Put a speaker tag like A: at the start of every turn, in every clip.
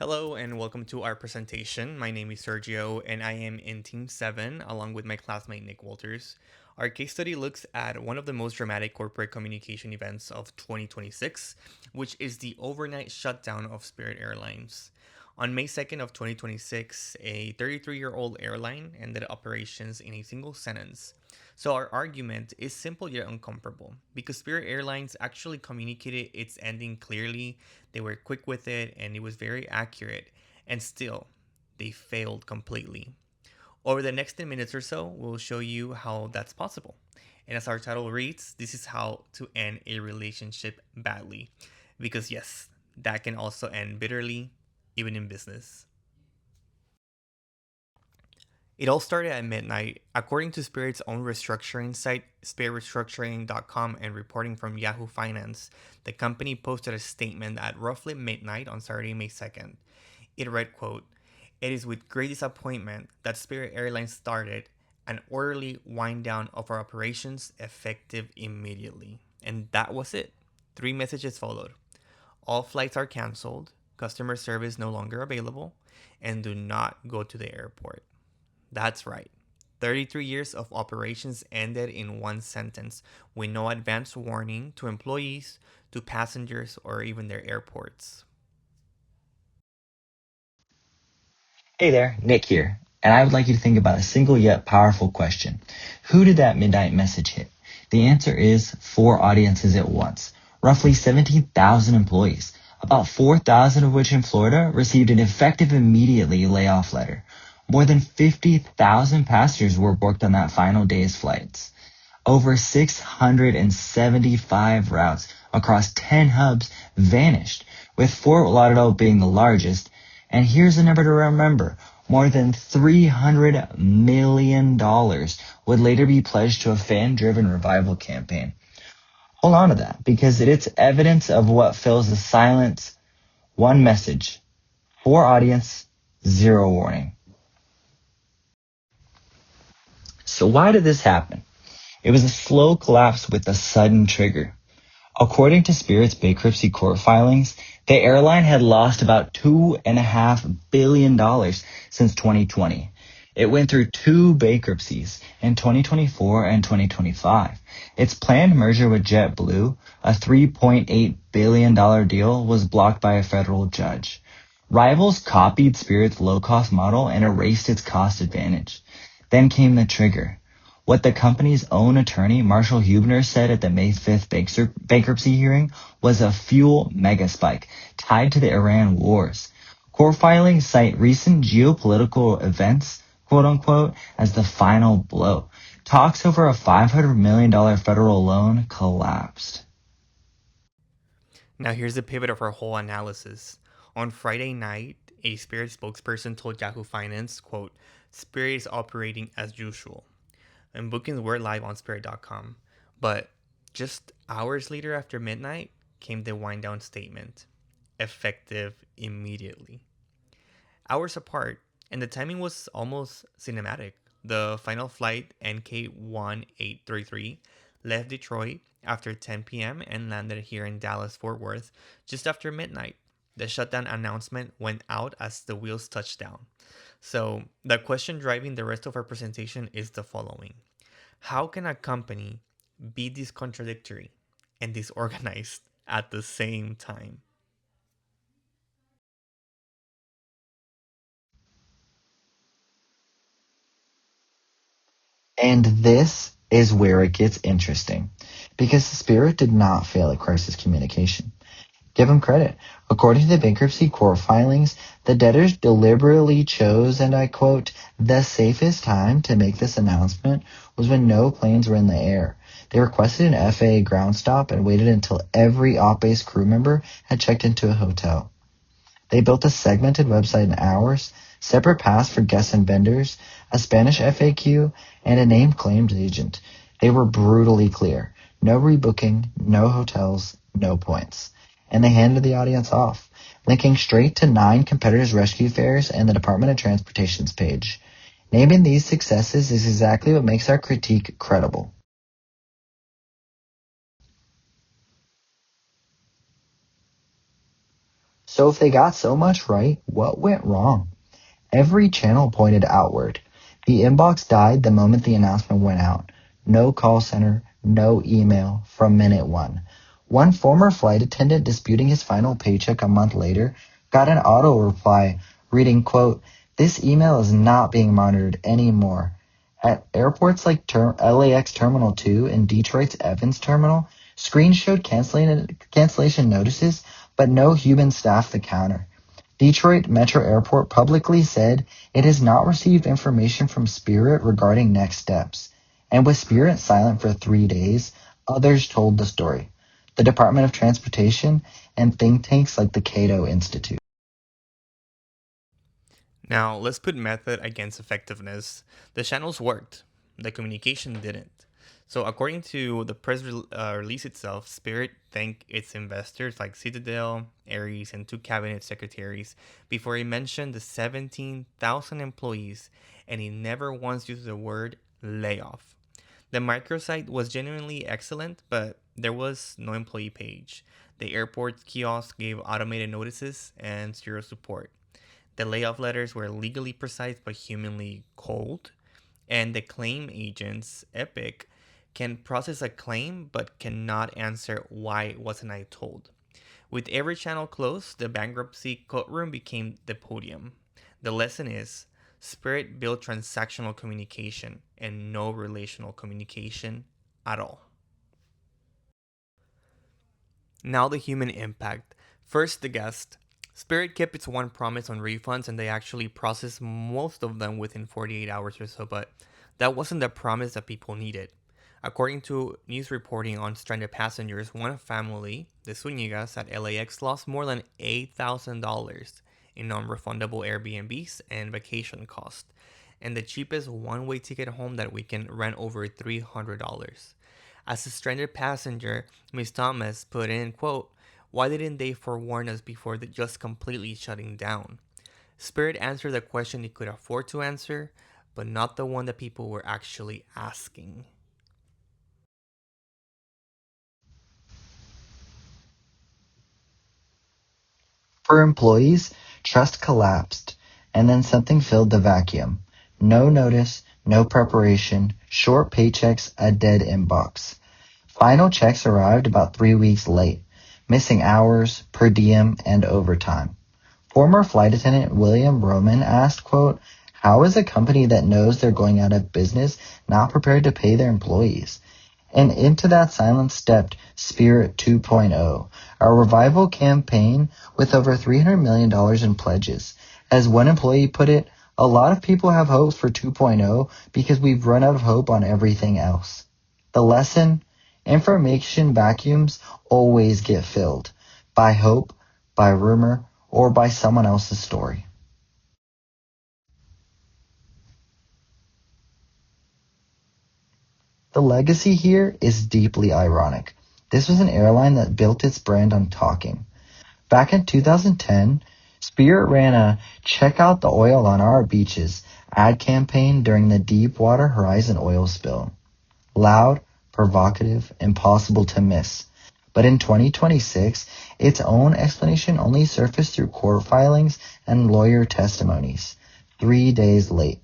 A: Hello and welcome to our presentation. My name is Sergio and I am in Team 7 along with my classmate Nick Walters. Our case study looks at one of the most dramatic corporate communication events of 2026, which is the overnight shutdown of Spirit Airlines. On May 2nd of 2026, a 33-year-old airline ended operations in a single sentence. So our argument is simple yet uncomfortable because Spirit Airlines actually communicated its ending clearly, they were quick with it, and it was very accurate, and still, they failed completely. Over the next 10 minutes or so, we'll show you how that's possible. And as our title reads, this is how to end a relationship badly. Because, yes, that can also end bitterly, even in business. It all started at midnight. According to Spirit's own restructuring site, spiritrestructuring.com, and reporting from Yahoo Finance, the company posted a statement at roughly midnight on Saturday, May 2nd. It read, quote, "It is with great disappointment that Spirit Airlines started an orderly wind down of our operations effective immediately." And that was it. Three messages followed. All flights are canceled, customer service no longer available, and do not go to the airport. That's right. 33 years of operations ended in one sentence with no advance warning to employees, to passengers, or even their airports.
B: Hey there, Nick here, and I would like you to think about a single yet powerful question. Who did that midnight message hit? The answer is four audiences at once, roughly 17,000 employees, about 4,000 of which in Florida received an effective immediately layoff letter. More than 50,000 passengers were booked on that final day's flights. Over 675 routes across 10 hubs vanished, with Fort Lauderdale being the largest. And here's the number to remember. More than $300 million would later be pledged to a fan-driven revival campaign. Hold on to that, because it's evidence of what fills the silence. One message, four audience, zero warning. So why did this happen? It was a slow collapse with a sudden trigger. According to Spirit's bankruptcy court filings, the airline had lost about $2.5 billion since 2020. It went through two bankruptcies in 2024 and 2025. Its planned merger with JetBlue, a $3.8 billion deal, was blocked by a federal judge. Rivals copied Spirit's low-cost model and erased its cost advantage. Then came the trigger. What the company's own attorney, Marshall Hubner, said at the May 5th bankruptcy hearing was a fuel mega spike tied to the Iran wars. Court filings cite recent geopolitical events, quote unquote, as the final blow. Talks over a $500 million federal loan collapsed.
A: Now, here's the pivot of our whole analysis. On Friday night, a Spirit spokesperson told Yahoo Finance, quote, "Spirit is operating as usual." And bookings were live on Spirit.com. But just hours later after midnight came the wind down statement, effective immediately. Hours apart, and the timing was almost cinematic. The final flight, NK1833, left Detroit after 10 p.m. and landed here in Dallas Fort Worth just after midnight. The shutdown announcement went out as the wheels touched down. So, the question driving the rest of our presentation is the following: how can a company be this contradictory and disorganized at the same time?
B: And this is where it gets interesting, because Spirit did not fail at crisis communication. Give them credit. According to the bankruptcy court filings, the debtors deliberately chose, and I quote, "the safest time to make this announcement was when no planes were in the air. They requested an FAA ground stop and waited until every op-base crew member had checked into a hotel. They built a segmented website in hours, separate paths for guests and vendors, a Spanish FAQ, and a name claimed agent. They were brutally clear. No rebooking, no hotels, no points. And they handed the audience off, linking straight to 9 competitors' rescue fares and the Department of Transportation's page. Naming these successes is exactly what makes our critique credible. So if they got so much right, what went wrong? Every channel pointed outward. The inbox died the moment the announcement went out. No call center, no email from minute one. One former flight attendant disputing his final paycheck a month later got an auto reply reading, quote, "This email is not being monitored anymore." At airports like LAX Terminal 2 and Detroit's Evans Terminal, screens showed cancellation notices, but no human staffed the counter. Detroit Metro Airport publicly said it has not received information from Spirit regarding next steps. And with Spirit silent for 3 days, others told the story. The Department of Transportation and think tanks like the Cato Institute.
A: Now, let's put method against effectiveness. The channels worked, the communication didn't. So, according to the release itself, Spirit thanked its investors like Citadel, Ares, and two cabinet secretaries before he mentioned the 17,000 employees, and he never once used the word layoff. The microsite was genuinely excellent, but there was no employee page. The airport kiosk gave automated notices and zero support. The layoff letters were legally precise but humanly cold. And the claim agents, Epic, can process a claim but cannot answer why wasn't I told. With every channel closed, the bankruptcy courtroom became the podium. The lesson is Spirit built transactional communication and no relational communication at all. Now the human impact. First, the guest. Spirit kept its one promise on refunds and they actually processed most of them within 48 hours or so, but that wasn't the promise that people needed. According to news reporting on stranded passengers, one family, the Zunigas at LAX, lost more than $8,000 in non refundable Airbnbs and vacation costs, and the cheapest one way ticket home that weekend ran over $300. As a stranded passenger, Ms. Thomas put in, quote, "Why didn't they forewarn us before just completely shutting down?" Spirit answered the question it could afford to answer, but not the one that people were actually asking.
B: For employees, trust collapsed, and then something filled the vacuum. No notice, no preparation, short paychecks, a dead inbox. Final checks arrived about 3 weeks late, missing hours, per diem, and overtime. Former flight attendant William Roman asked, quote, "How is a company that knows they're going out of business not prepared to pay their employees?" And into that silence stepped Spirit 2.0, a revival campaign with over $300 million in pledges. As one employee put it, a lot of people have hopes for 2.0 because we've run out of hope on everything else. The lesson? Information vacuums always get filled by hope, by rumor, or by someone else's story. The legacy here is deeply ironic. This was an airline that built its brand on talking. Back in 2010, Spirit ran a "Check out the oil on our beaches" ad campaign during the Deepwater Horizon oil spill. Loud, provocative, impossible to miss. But in 2026, its own explanation only surfaced through court filings and lawyer testimonies, 3 days late.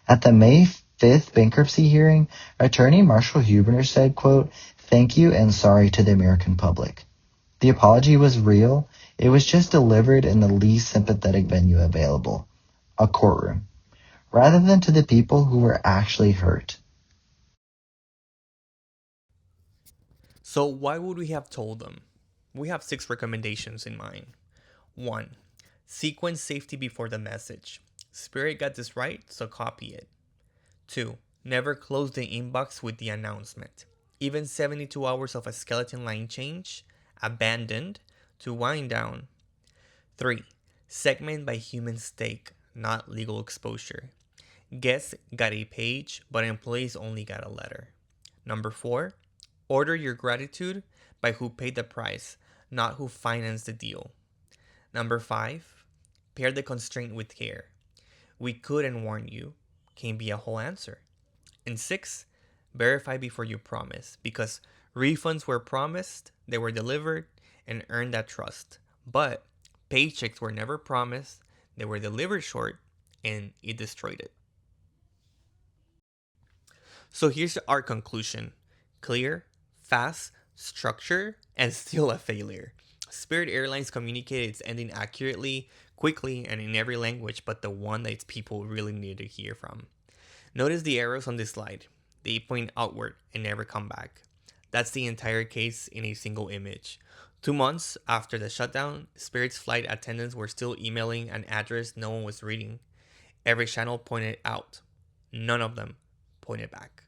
B: At the May 5th bankruptcy hearing, attorney Marshall Huebner said, quote, "Thank you and sorry to the American public." The apology was real. It was just delivered in the least sympathetic venue available, a courtroom, rather than to the people who were actually hurt.
A: So, why would we have told them? We have 6 recommendations in mind. 1. Sequence safety before the message. Spirit got this right, so copy it. 2. Never close the inbox with the announcement. Even 72 hours of a skeleton line change, abandoned, to wind down. 3. Segment by human stake, not legal exposure. Guests got a page, but employees only got a letter. Number 4. Order your gratitude by who paid the price, not who financed the deal. Number 5. Pair the constraint with care. We couldn't warn you can be a whole answer. And 6. Verify before you promise, because refunds were promised, they were delivered, and earned that trust. But Paychecks were never promised, they were delivered short, and it destroyed it. So here's our conclusion: clear, fast, structure, and still a failure. Spirit Airlines communicated its ending accurately, quickly, and in every language but the one that its people really needed to hear from. Notice the arrows on this slide. They point outward and never come back. That's the entire case in a single image. 2 months after the shutdown, Spirit's flight attendants were still emailing an address no one was reading. Every channel pointed out. None of them pointed back.